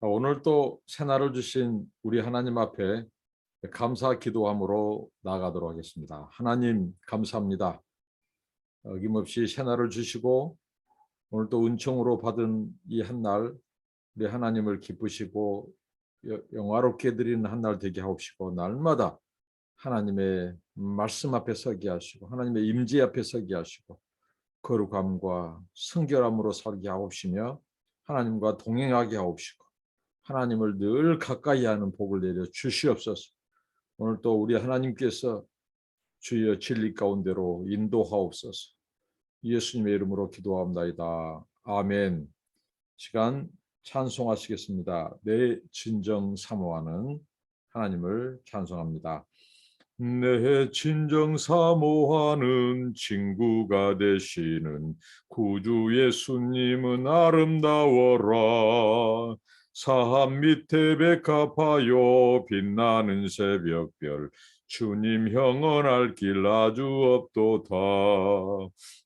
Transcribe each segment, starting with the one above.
오늘 또 새날을 주신 우리 하나님 앞에 감사 기도함으로 나아가도록 하겠습니다. 하나님 감사합니다. 어김없이 새날을 주시고 오늘 또 은총으로 받은 이 한날 우리 하나님을 기쁘시고 영화롭게 드리는 한날 되게 하옵시고, 날마다 하나님의 말씀 앞에 서게 하시고 하나님의 임재 앞에 서게 하시고 거룩함과 성결함으로 살게 하옵시며 하나님과 동행하게 하옵시고 하나님을 늘 가까이 하는 복을 내려 주시옵소서. 오늘 또 우리 하나님께서 주여 진리 가운데로 인도하옵소서. 예수님의 이름으로 기도합나이다. 아멘. 시간 찬송하시겠습니다. 내 진정 사모하는 하나님을 찬송합니다. 내 진정 사모하는 친구가 되시는 구주 예수님은 아름다워라. 산 밑에 백합하여 빛나는 새벽별 주님 형언할 길 아주 없도다.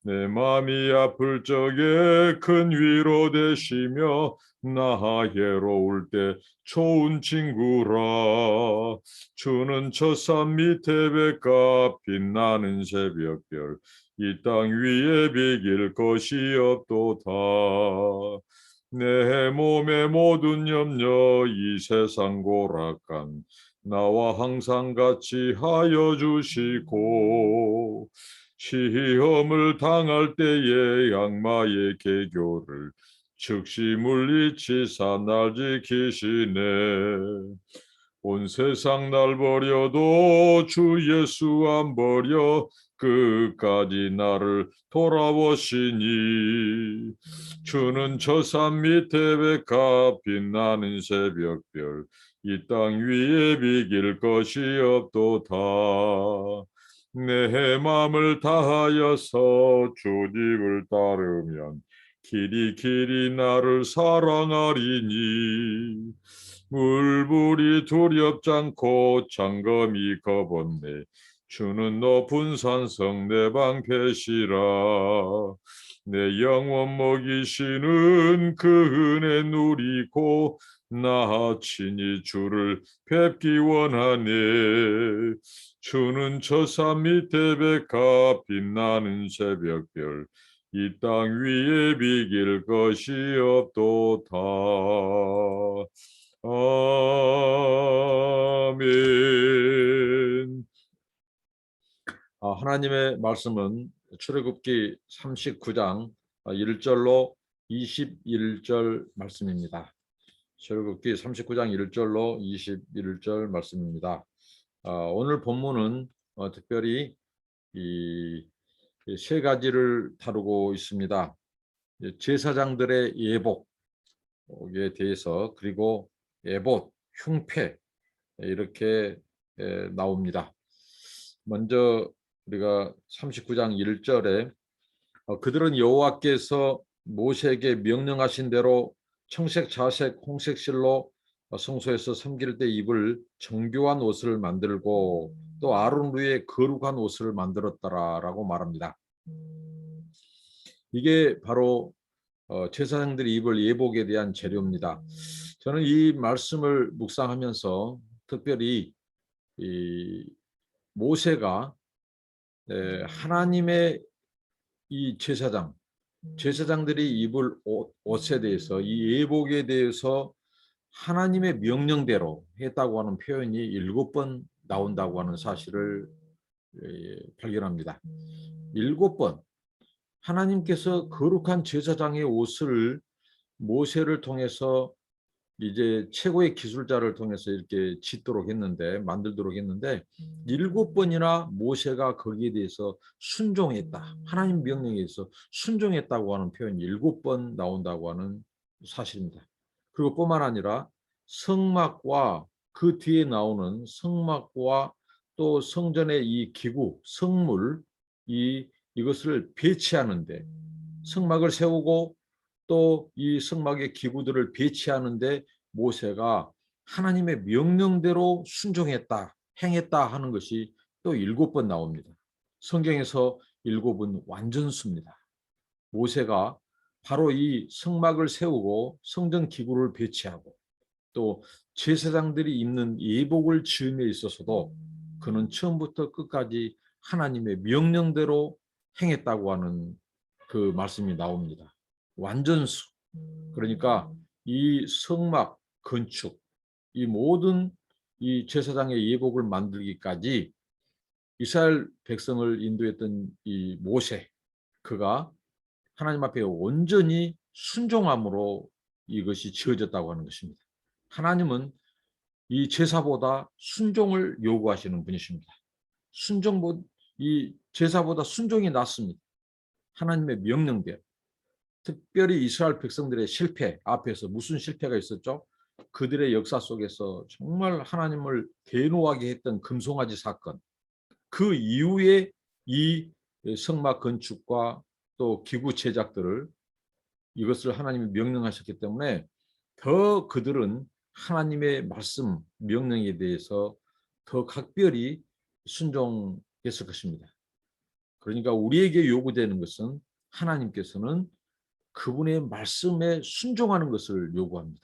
내 맘이 아플 적에 큰 위로 되시며 나 괴로울 때 좋은 친구라. 주는 저 산 밑에 백합 빛나는 새벽별 이 땅 위에 비길 것이 없도다. 내 몸의 모든 염려 이 세상 고락간 나와 항상 같이 하여 주시고 시험을 당할 때에 악마의 계교를 즉시 물리치사 날 지키시네. 온 세상 날 버려도 주 예수 안 버려 끝까지 나를 돌아보시니. 주는 저 산 밑에 백합 빛나는 새벽별 이 땅 위에 비길 것이 없도다. 내 맘을 다하여서 주 집을 따르면 길이 나를 사랑하리니. 물불이 두렵잖고 장검이 겁없네. 주는 높은 산성 내 방패시라. 내 영혼 먹이시는 그 은혜 누리고 나 친히 주를 뵙기 원하네. 주는 저 산 밑에 백합 빛나는 새벽별 이 땅 위에 비길 것이 없도다. 아멘. 하나님의 말씀은 출애굽기 39장 1절로 21절 말씀입니다. 출애굽기 39장 1절로 21절 말씀입니다. 오늘 본문은 특별히 이 세 가지를 다루고 있습니다. 제사장들의 예복에 대해서, 그리고 에봇, 흉패, 이렇게 나옵니다. 먼저 우리가 39장 1절에 그들은 여호와께서 모세에게 명령하신 대로 청색, 자색, 홍색 실로 성소에서 섬길 때 입을 정교한 옷을 만들고 또 아론 위에 거룩한 옷을 만들었더라라고 말합니다. 이게 바로 제사장들이 입을 예복에 대한 재료입니다. 저는 이 말씀을 묵상하면서 특별히 이 모세가 하나님의 이 제사장들이 입을 옷에 대해서, 이 예복에 대해서 하나님의 명령대로 했다고 하는 표현이 7번 나온다고 하는 사실을 발견합니다. 7번 하나님께서 거룩한 제사장의 옷을 모세를 통해서 이제 최고의 기술자를 통해서 이렇게 짓도록 했는데, 만들도록 했는데 7번이나 모세가 거기에 대해서 순종했다, 하나님 명령에 의해서 순종했다고 하는 표현이 7번 나온다고 하는 사실입니다. 그리고 뿐만 아니라 성막과 그 뒤에 나오는 성막과 또 성전의 이 기구, 성물, 이것을 배치하는데, 성막을 세우고 또 이 성막의 기구들을 배치하는데 모세가 하나님의 명령대로 순종했다, 행했다 하는 것이 또 7번 나옵니다. 성경에서 7은 완전수입니다. 모세가 바로 이 성막을 세우고 성전 기구를 배치하고 또 제사장들이 입는 예복을 지음에 있어서도 그는 처음부터 끝까지 하나님의 명령대로 행했다고 하는 그 말씀이 나옵니다. 완전수. 그러니까 이 성막 건축, 이 모든 이 제사장의 예복을 만들기까지 이스라엘 백성을 인도했던 이 모세, 그가 하나님 앞에 온전히 순종함으로 이것이 지어졌다고 하는 것입니다. 하나님은 이 제사보다 순종을 요구하시는 분이십니다. 이 제사보다 순종이 낫습니다. 하나님의 명령대로. 특별히 이스라엘 백성들의 실패 앞에서 무슨 실패가 있었죠? 그들의 역사 속에서 정말 하나님을 대노하게 했던 금송아지 사건, 그 이후에 이 성막 건축과 또 기구 제작들을 이것을 하나님이 명령하셨기 때문에 더 그들은 하나님의 말씀, 명령에 대해서 더 각별히 순종했을 것입니다. 그러니까 우리에게 요구되는 것은 하나님께서는 그분의 말씀에 순종하는 것을 요구합니다.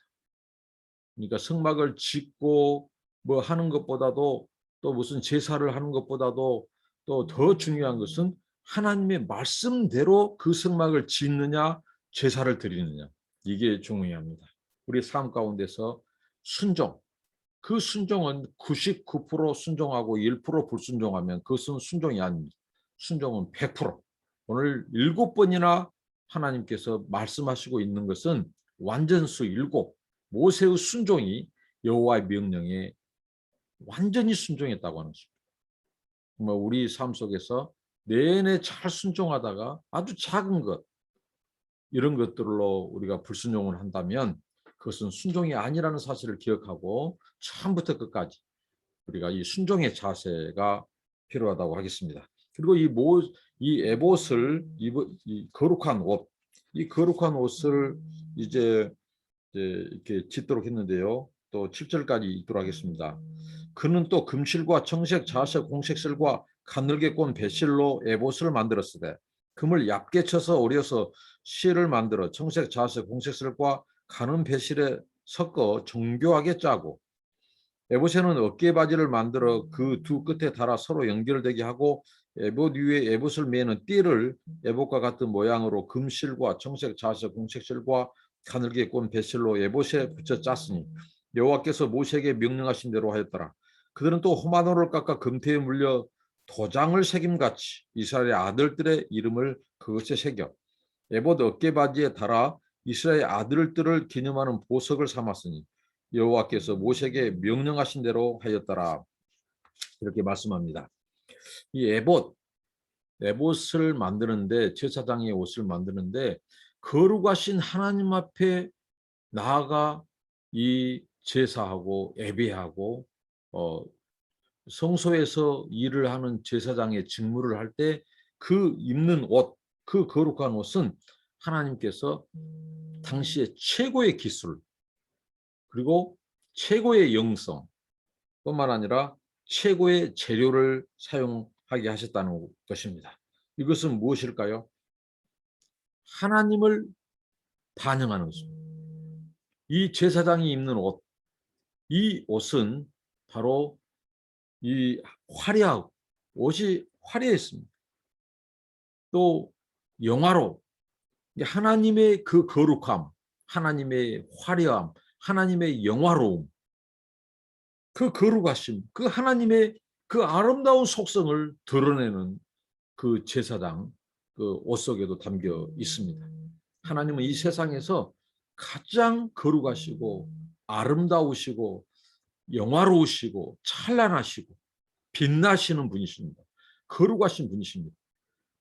그러니까 성막을 짓고 뭐 하는 것보다도 또 무슨 제사를 하는 것보다도 또 더 중요한 것은 하나님의 말씀대로 그 성막을 짓느냐 제사를 드리느냐, 이게 중요합니다. 우리 삶 가운데서 순종, 그 순종은 99% 순종하고 1% 불순종하면 그것은 순종이 아닙니다. 순종은 100%. 오늘 7번이나 하나님께서 말씀하시고 있는 것은 완전수 7, 모세의 순종이 여호와의 명령에 완전히 순종했다고 하는 것입니다. 우리 삶 속에서 내내 잘 순종하다가 아주 작은 것, 이런 것들로 우리가 불순종을 한다면 그것은 순종이 아니라는 사실을 기억하고 처음부터 끝까지 우리가 이 순종의 자세가 필요하다고 하겠습니다. 그리고 이 에봇을 이 거룩한 옷, 이 거룩한 옷을 이제 이렇게 짓도록 했는데요. 또 7절까지 읽도록 하겠습니다. 그는 또 금실과 청색, 자색, 공색실과 가늘게 꼰 배실로 에봇을 만들었으되 금을 얇게 쳐서 오려서 실을 만들어 청색, 자색, 공색실과 가는 배실에 섞어 정교하게 짜고 에봇에는 어깨바지를 만들어 그 두 끝에 달아 서로 연결되게 하고 에봇 위에 에봇을 매는 띠를 에봇과 같은 모양으로 금실과 청색, 자색, 공색실과 가늘게 꼰 배실로 에봇에 붙여 짰으니 여호와께서 모세에게 명령하신 대로 하였더라. 그들은 또 호마노를 깎아 금태에 물려 도장을 새김같이 이스라엘의 아들들의 이름을 그것에 새겨 에봇 어깨바지에 달아 이스라엘 아들들을 기념하는 보석을 삼았으니 여호와께서 모세에게 명령하신 대로 하였더라. 이렇게 말씀합니다. 이 에봇을 만드는데, 제사장의 옷을 만드는데 거룩하신 하나님 앞에 나아가 이 제사하고 예배하고 성소에서 일을 하는 제사장의 직무를 할 때 그 입는 옷, 그 거룩한 옷은 하나님께서 당시의 최고의 기술, 그리고 최고의 영성 뿐만 아니라 최고의 재료를 사용하게 하셨다는 것입니다. 이것은 무엇일까요? 하나님을 반영하는 것입니다. 이 제사장이 입는 옷, 이 옷은 바로 이 화려하고 옷이 화려했습니다. 또 영화로 하나님의 그 거룩함, 하나님의 화려함, 하나님의 영화로움, 그 거룩하심, 그 하나님의 그 아름다운 속성을 드러내는 그 제사장 그 옷 속에도 담겨 있습니다. 하나님은 이 세상에서 가장 거룩하시고 아름다우시고 영화로우시고 찬란하시고 빛나시는 분이십니다. 거룩하신 분이십니다.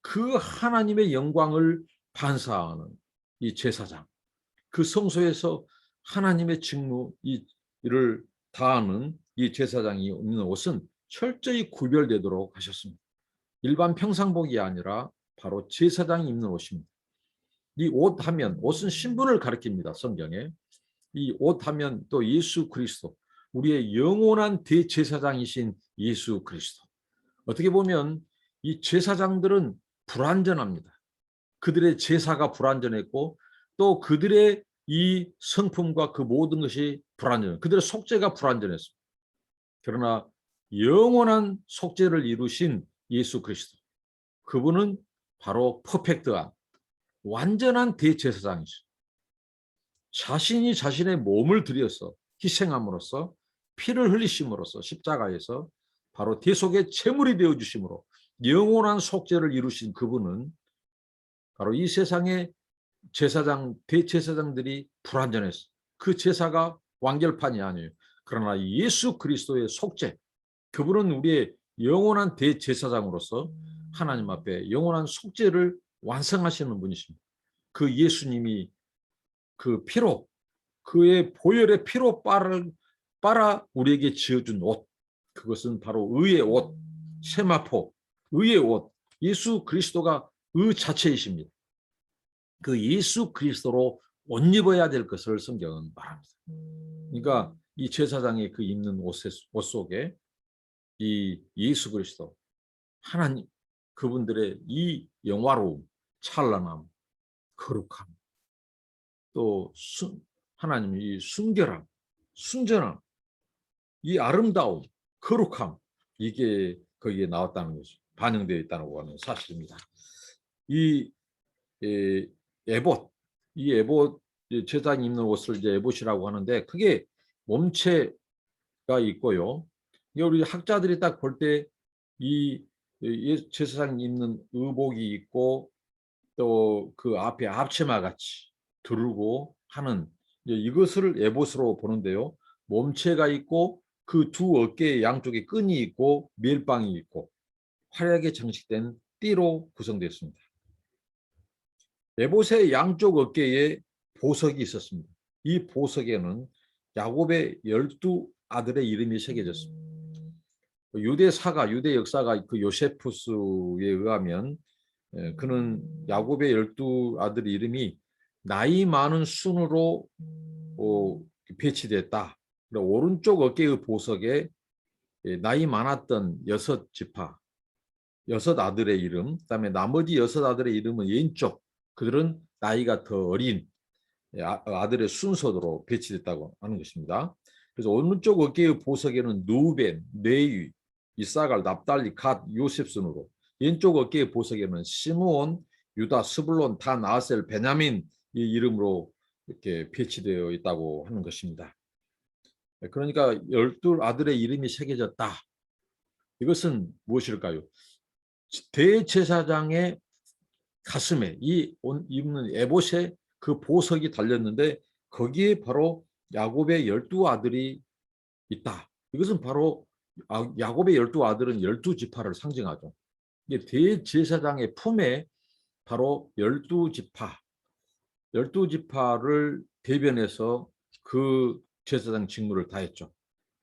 그 하나님의 영광을 반사하는 이 제사장, 그 성소에서 하나님의 직무 이를 다하는 이 제사장이 입는 옷은 철저히 구별되도록 하셨습니다. 일반 평상복이 아니라 바로 제사장이 입는 옷입니다. 이 옷 하면, 옷은 신분을 가리킵니다. 성경에. 이 옷 하면 또 예수 그리스도, 우리의 영원한 대제사장이신 예수 그리스도. 어떻게 보면 이 제사장들은 불완전합니다. 그들의 제사가 불완전했고 또 그들의 이 성품과 그 모든 것이 불완전, 그들의 속죄가 불완전했습니다. 그러나 영원한 속죄를 이루신 예수 그리스도, 그분은 바로 퍼펙트한 완전한 대제사장이시죠. 자신이 자신의 몸을 들여서 희생함으로써 피를 흘리심으로써 십자가에서 바로 대속의 제물이 되어 주심으로 영원한 속죄를 이루신 그분은 바로 이 세상의 제사장, 대제사장들이 불완전했어. 그 제사가 완결판이 아니에요. 그러나 예수 그리스도의 속죄, 그분은 우리의 영원한 대제사장으로서 하나님 앞에 영원한 속죄를 완성하시는 분이십니다. 그 예수님이 그 피로, 그의 보혈의 피로 빨아 우리에게 지어준 옷, 그것은 바로 의의 옷, 세마포, 의의 옷, 예수 그리스도가 의 자체이십니다. 그 예수 그리스도로 옷 입어야 될 것을 성경은 말합니다. 그러니까 이 제사장이 그 입는 옷 속에 이 예수 그리스도, 하나님, 그분들의 이 영화로움, 찬란함, 거룩함, 또 하나님의 이 순결함, 순전함, 이 아름다움, 거룩함, 이게 거기에 나왔다는 것이 반영되어 있다고 하는 사실입니다. 이 에봇, 이 에봇, 제사장이 입는 옷을 이제 에봇이라고 하는데 그게 몸체가 있고요. 우리 학자들이 딱 볼 때 이 제사장이 입는 의복이 있고 또 그 앞에 앞치마 같이 두르고 하는 이것을 에봇으로 보는데요. 몸체가 있고 그 두 어깨의 양쪽에 끈이 있고 멜빵이 있고 화려하게 장식된 띠로 구성되었습니다. 에봇의 양쪽 어깨에 보석이 있었습니다. 이 보석에는 야곱의 12 아들의 이름이 새겨졌습니다. 유대 역사가 그 요세푸스에 의하면 그는 야곱의 12 아들 이름이 나이 많은 순으로 배치됐다. 오른쪽 어깨의 보석에 나이 많았던 6지파, 6 아들의 이름, 그다음에 나머지 6 아들의 이름은 왼쪽, 그들은 나이가 더 어린 아들의 순서대로 배치됐다고 하는 것입니다. 그래서 오른쪽 어깨의 보석에는 누벤, 레위, 이사갈, 납달리, 갓, 요셉 순으로, 왼쪽 어깨의 보석에는 시므온, 유다, 스불론, 단, 아셀, 베냐민 이 이름으로 이렇게 배치되어 있다고 하는 것입니다. 그러니까 12 아들의 이름이 새겨졌다. 이것은 무엇일까요? 대제사장의 가슴에 이 입는 에봇에 그 보석이 달렸는데 거기에 바로 야곱의 12 아들이 있다. 이것은 바로 야곱의 12 아들은 12지파를 상징하죠. 이게 대제사장의 품에 바로 12지파, 12지파를 대변해서 그 제사장 직무를 다했죠.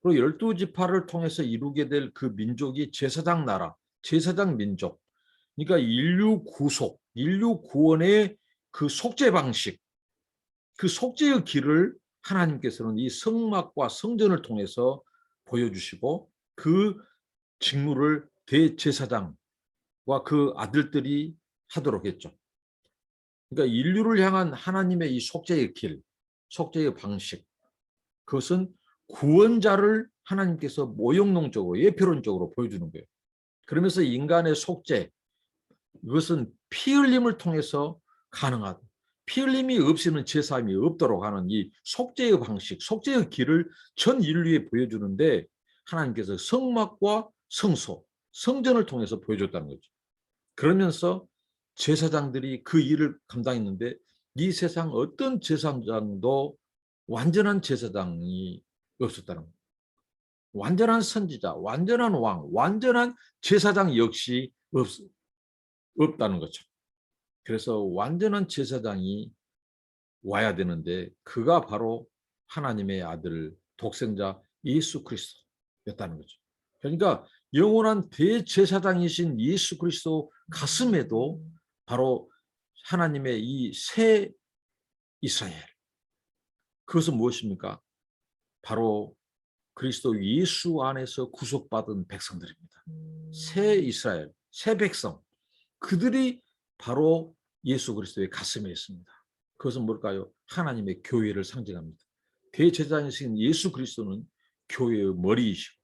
그리고 12지파를 통해서 이루게 될 그 민족이 제사장 나라, 제사장 민족. 그러니까 인류 구속, 인류 구원의 그 속죄 방식, 그 속죄의 길을 하나님께서는 이 성막과 성전을 통해서 보여주시고 그 직무를 대제사장과 그 아들들이 하도록 했죠. 그러니까 인류를 향한 하나님의 이 속죄의 길, 속죄의 방식, 그것은 구원자를 하나님께서 모형론적으로 예표론적으로 보여주는 거예요. 그러면서 인간의 속죄, 이것은 피 흘림을 통해서 가능하다. 피 흘림이 없이는 제사함이 없도록 하는 이 속죄의 방식, 속죄의 길을 전 인류에 보여주는데 하나님께서 성막과 성소, 성전을 통해서 보여줬다는 거죠. 그러면서 제사장들이 그 일을 감당했는데 이 세상 어떤 제사장도 완전한 제사장이 없었다는 거예요. 완전한 선지자, 완전한 왕, 완전한 제사장 역시 없다는 거죠. 그래서 완전한 제사장이 와야 되는데 그가 바로 하나님의 아들 독생자 예수 그리스도였다는 거죠. 그러니까 영원한 대제사장이신 예수 그리스도 가슴에도 바로 하나님의 이 새 이스라엘, 그것은 무엇입니까? 바로 그리스도 예수 안에서 구속받은 백성들입니다. 새 이스라엘, 새 백성, 그들이 바로 예수 그리스도의 가슴에 있습니다. 그것은 뭘까요? 하나님의 교회를 상징합니다. 대제사장이신 예수 그리스도는 교회의 머리이시고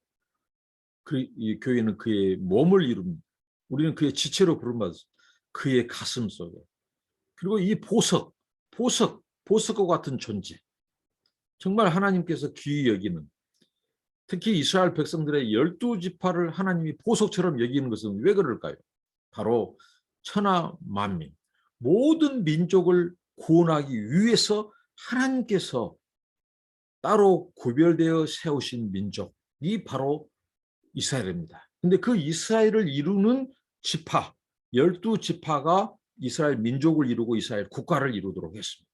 이 교회는 그의 몸을 이룹니다. 우리는 그의 지체로 부름받았습니다. 그의 가슴 속에. 그리고 이 보석과 같은 존재. 정말 하나님께서 귀히 여기는, 특히 이스라엘 백성들의 12지파를 하나님이 보석처럼 여기는 것은 왜 그럴까요? 바로 천하 만민, 모든 민족을 구원하기 위해서 하나님께서 따로 구별되어 세우신 민족이 바로 이스라엘입니다. 근데 그 이스라엘을 이루는 지파, 12지파가 이스라엘 민족을 이루고 이스라엘 국가를 이루도록 했습니다.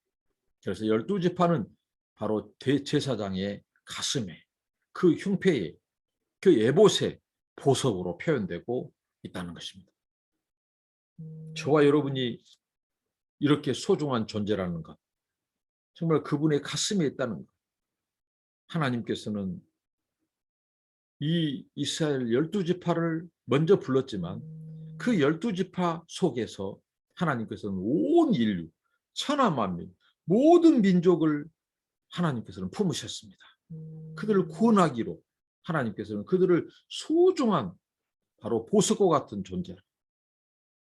그래서 12지파는 바로 대제사장의 가슴에, 그 흉패에, 그 에봇의 보석으로 표현되고 있다는 것입니다. 저와 여러분이 이렇게 소중한 존재라는 것, 정말 그분의 가슴에 있다는 것. 하나님께서는 이 이스라엘 12지파를 먼저 불렀지만 그 12지파 속에서 하나님께서는 온 인류, 천하 만민, 모든 민족을 하나님께서는 품으셨습니다. 그들을 구원하기로 하나님께서는 그들을 소중한 바로 보석과 같은 존재,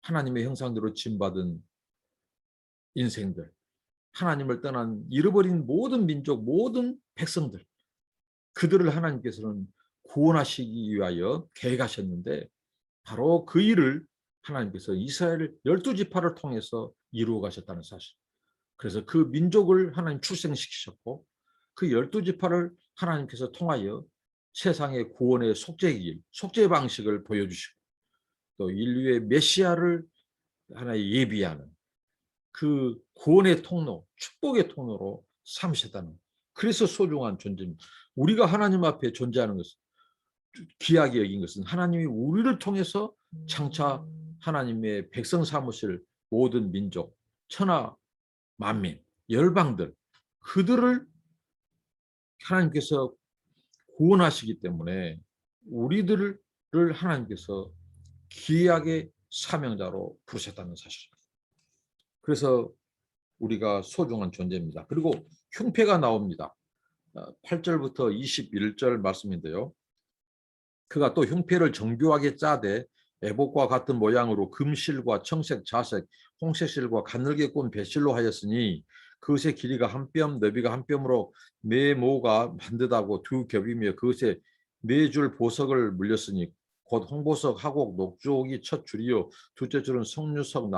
하나님의 형상대로 지음받은 인생들, 하나님을 떠난 잃어버린 모든 민족, 모든 백성들, 그들을 하나님께서는 구원하시기 위하여 계획하셨는데 바로 그 일을 하나님께서 이스라엘 12지파를 통해서 이루어 가셨다는 사실. 그래서 그 민족을 하나님 출생시키셨고 그 12지파를 하나님께서 통하여 세상의 구원의 속죄길, 속죄 방식을 보여주시고 또 인류의 메시아를 하나의 예비하는 그 구원의 통로, 축복의 통로로 삼으셨다는, 그래서 소중한 존재입니다. 우리가 하나님 앞에 존재하는 것은, 귀하게 여긴 것은 하나님이 우리를 통해서 장차 하나님의 백성 삼으실 모든 민족, 천하 만민, 열방들, 그들을 하나님께서 구원하시기 때문에 우리들을 하나님께서 귀하게 사명자로 부르셨다는 사실입니다. 그래서 우리가 소중한 존재입니다. 그리고 흉패가 나옵니다. 8절부터 21절 말씀인데요. 그가 또 흉패를 정교하게 짜되 에봇과 같은 모양으로 금실과 청색, 자색, 홍색실과 가늘게 꼰 배실로 하였으니 그것의 길이가 한 뼘, 너비가 한 뼘으로 매 모가 반듯하고 두 겹이며 그것에 네 줄 보석을 물렸으니 곧 홍보석, 하곡, 녹주옥이 첫 줄이요 둘째 줄은 석류석,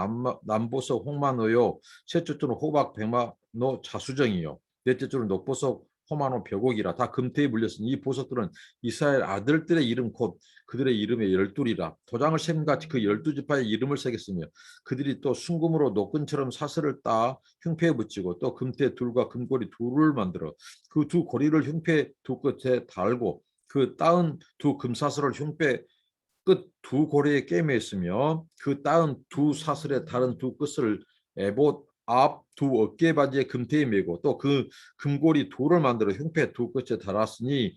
남보석, 홍마노요 셋째 줄은 호박, 백마노, 자수정이요 넷째 줄은 녹보석, 호마노, 벽옥이라 다 금태에 물렸으니 이 보석들은 이스라엘 아들들의 이름 곧 그들의 이름의 12이라 도장을 새김같이 그 12지파의 이름을 새겼으며 그들이 또 순금으로 노끈처럼 사슬을 따 흉패에 붙이고 또 금태 둘과 금고리 둘을 만들어 그 두 고리를 흉패 두 끝에 달고 그 따은 두 금사슬을 흉패 끝 두 고리에 꿰매있으며 그 따은 두 사슬의 다른 두 끝을 에봇 앞 두 어깨 바지에 금태에 메고 또 그 금고리 둘을 만들어 흉패 두 끝에 달았으니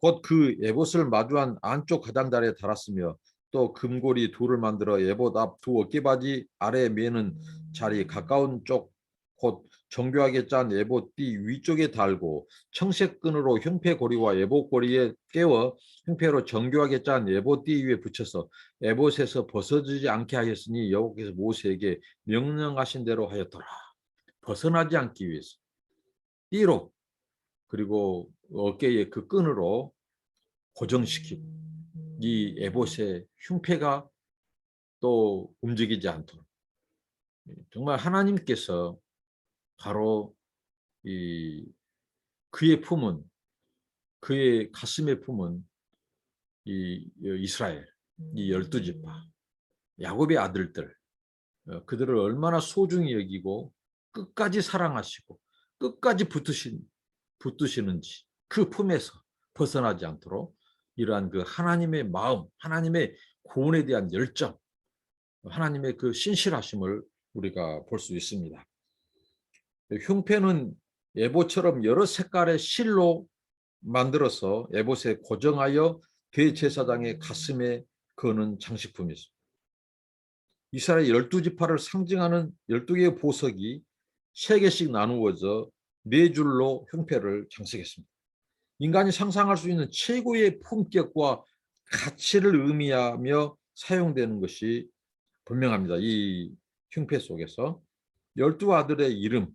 곧 그 에봇을 마주한 안쪽 가장자리에 달았으며 또 금고리 둘을 만들어 에봇 앞 두 어깨바지 아래에 매는 자리 가까운 쪽 곧 정교하게 짠 에봇 띠 위쪽에 달고 청색 끈으로 흉패 고리와 에봇 고리에 깨워 흉패로 정교하게 짠 에봇 띠 위에 붙여서 에봇에서 벗어지지 않게 하였으니 여호와께서 모세에게 명령하신 대로 하였더라. 벗어나지 않기 위해서 띠로 그리고 어깨에 그 끈으로 고정시키고 이 에봇의 흉패가 또 움직이지 않도록 정말 하나님께서 바로 이 그의 품은 그의 가슴에 품은 이 이스라엘 이 12지파 야곱의 아들들 그들을 얼마나 소중히 여기고 끝까지 사랑하시고 끝까지 붙드시는지 그 품에서 벗어나지 않도록 이러한 그 하나님의 마음, 하나님의 구원에 대한 열정, 하나님의 그 신실하심을 우리가 볼 수 있습니다. 흉패는 에봇처럼 여러 색깔의 실로 만들어서 에봇에 고정하여 대제사장의 가슴에 거는 장식품이었습니다. 이스라엘 12지파를 상징하는 12개의 보석이 3개씩 나누어져 4줄로 형패를 장식했습니다. 인간이 상상할 수 있는 최고의 품격과 가치를 의미하며 사용되는 것이 분명합니다. 이 형패 속에서 12아들의 이름,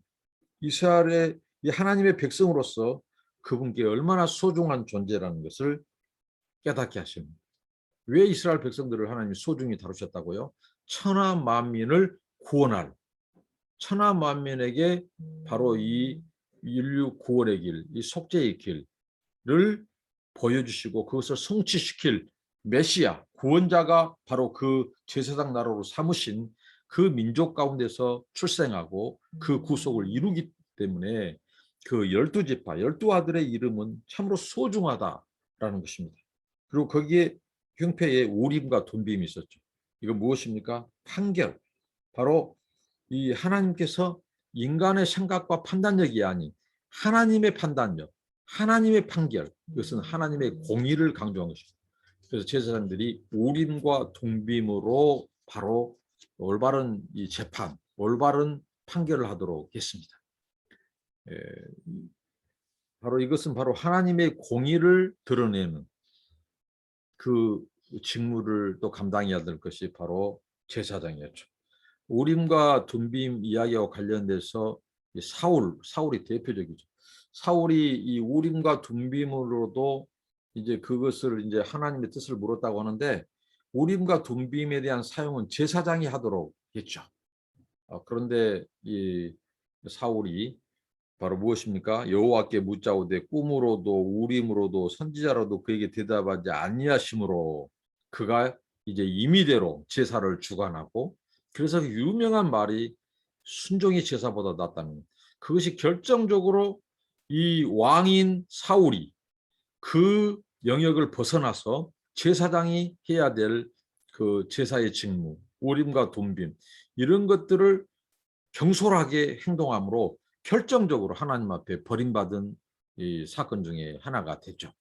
이스라엘의 하나님의 백성으로서 그분께 얼마나 소중한 존재라는 것을 깨닫게 하십니다. 왜 이스라엘 백성들을 하나님이 소중히 다루셨다고요? 천하 만민을 구원할, 천하 만민에게 바로 이 인류 구원의 길, 이 속죄의 길을 보여주시고 그것을 성취시킬 메시아, 구원자가 바로 그 제사장 나라로 삼으신 그 민족 가운데서 출생하고 그 구속을 이루기 때문에 그 12지파, 12아들의 이름은 참으로 소중하다라는 것입니다. 그리고 거기에 형패에 우림과 둠빔이 있었죠. 이거 무엇입니까? 판결. 바로 이 하나님께서 인간의 생각과 판단력이 아닌 하나님의 판단력, 하나님의 판결, 이것은 하나님의 공의를 강조한 것입니다. 그래서 제사장들이 우림과 둠빔으로 바로 올바른 이 재판, 올바른 판결을 하도록 했습니다. 바로 이것은 바로 하나님의 공의를 드러내는 그 직무를 또 감당해야 될 것이 바로 제사장이었죠. 우림과 둠빔 이야기와 관련돼서 사울이 대표적이죠. 사울이 이 우림과 둠빔으로도 이제 그것을 이제 하나님의 뜻을 물었다고 하는데 우림과 둠빔에 대한 사용은 제사장이 하도록 했죠. 그런데 이 사울이 바로 무엇입니까? 여호와께 묻자오되 꿈으로도 우림으로도 선지자로도 그에게 대답하지 아니하심으로 그가 이제 임의대로 제사를 주관하고 그래서 유명한 말이 순종이 제사보다 낫다는 그것이 결정적으로 이 왕인 사울이 그 영역을 벗어나서 제사장이 해야 될 그 제사의 직무, 우림과 둠빔 이런 것들을 경솔하게 행동함으로 결정적으로 하나님 앞에 버림받은 이 사건 중에 하나가 됐죠.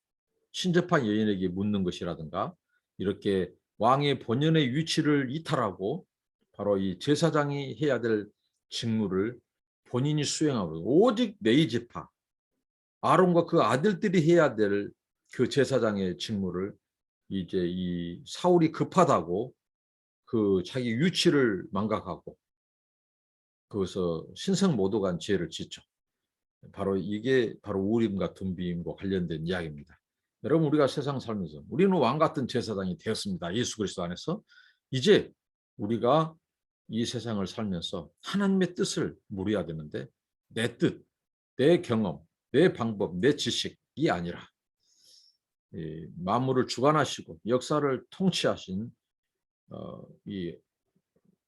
신접한 여인에게 묻는 것이라든가 이렇게 왕의 본연의 위치를 이탈하고 바로 이 제사장이 해야 될 직무를 본인이 수행하고 오직 레위 지파 아론과 그 아들들이 해야 될 그 제사장의 직무를 이제 이 사울이 급하다고 그 자기 위치를 망각하고 거기서 신성모독한 죄를 짓죠. 바로 이게 바로 우림과 둠빔과 관련된 이야기입니다. 여러분 우리가 세상 살면서 우리는 왕 같은 제사장이 되었습니다. 예수 그리스도 안에서 이제 우리가 이 세상을 살면서 하나님의 뜻을 물어야 되는데 내 뜻, 내 경험, 내 방법, 내 지식이 아니라 만물을 주관하시고 역사를 통치하신 이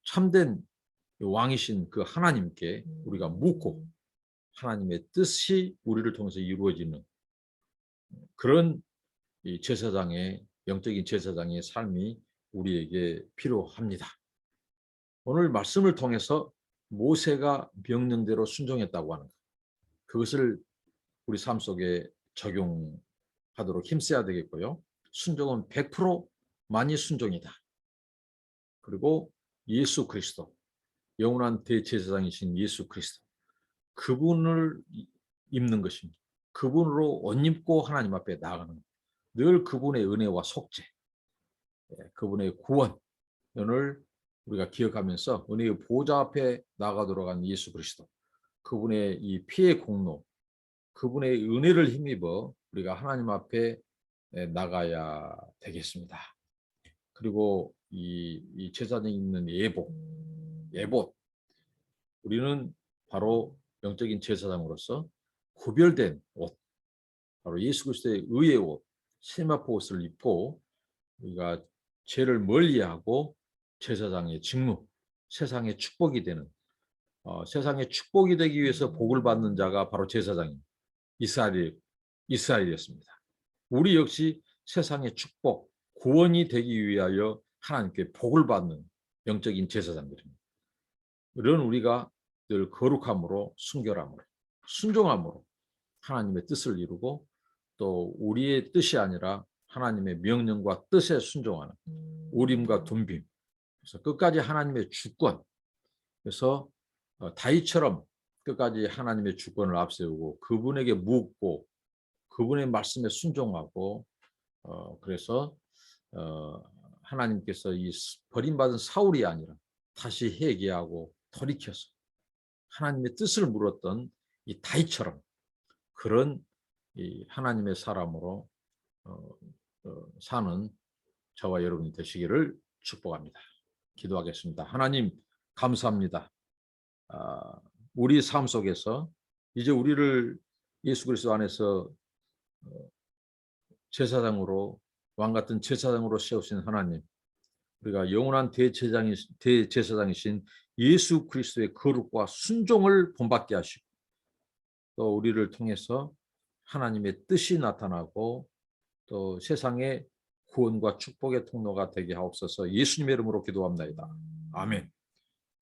참된 왕이신 그 하나님께 우리가 묻고 하나님의 뜻이 우리를 통해서 이루어지는 그런 이 제사장의 영적인 제사장의 삶이 우리에게 필요합니다. 오늘 말씀을 통해서 모세가 명령대로 순종했다고 하는 것, 그것을 우리 삶 속에 적용하도록 힘써야 되겠고요. 순종은 100% 만이 순종이다. 그리고 예수 그리스도, 영원한 대제사장이신 예수 그리스도, 그분을 입는 것입니다. 그분으로 옷 입고 하나님 앞에 나아가는 것. 늘 그분의 은혜와 속죄, 그분의 구원을 우리가 기억하면서 은혜의 보좌 앞에 나가도록 한 예수 그리스도, 그분의 이 피의 공로, 그분의 은혜를 힘입어 우리가 하나님 앞에 나가야 되겠습니다. 그리고 이 제사장이 입는 예복, 우리는 바로 영적인 제사장으로서 구별된 옷, 바로 예수 그리스도의 의의 옷, 세마포 옷을 입고 우리가 죄를 멀리하고 제사장의 직무, 세상의 축복이 되는 세상의 축복이 되기 위해서 복을 받는 자가 바로 제사장입니다. 이스라엘이었습니다. 우리 역시 세상의 축복, 구원이 되기 위하여 하나님께 복을 받는 영적인 제사장들입니다. 이런 우리가 늘 거룩함으로 순결함으로 순종함으로 하나님의 뜻을 이루고 또 우리의 뜻이 아니라 하나님의 명령과 뜻에 순종하는 우림과 둠빔, 그래서 끝까지 하나님의 주권, 그래서 다윗처럼 끝까지 하나님의 주권을 앞세우고 그분에게 묻고 그분의 말씀에 순종하고 그래서 하나님께서 이 버림받은 사울이 아니라 다시 회개하고 돌이켜서 하나님의 뜻을 물었던 이 다윗처럼 그런 이 하나님의 사람으로 사는 저와 여러분이 되시기를 축복합니다. 기도하겠습니다. 하나님 감사합니다. 우리 삶 속에서 이제 우리를 예수 그리스도 안에서 제사장으로 왕 같은 제사장으로 세우신 하나님, 우리가 영원한 대제사장이신 예수 그리스도의 거룩과 순종을 본받게 하시고 또 우리를 통해서 하나님의 뜻이 나타나고 또 세상의 구원과 축복의 통로가 되게 하옵소서. 예수님의 이름으로 기도합니다. 아멘.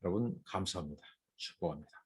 여러분 감사합니다. 축복합니다.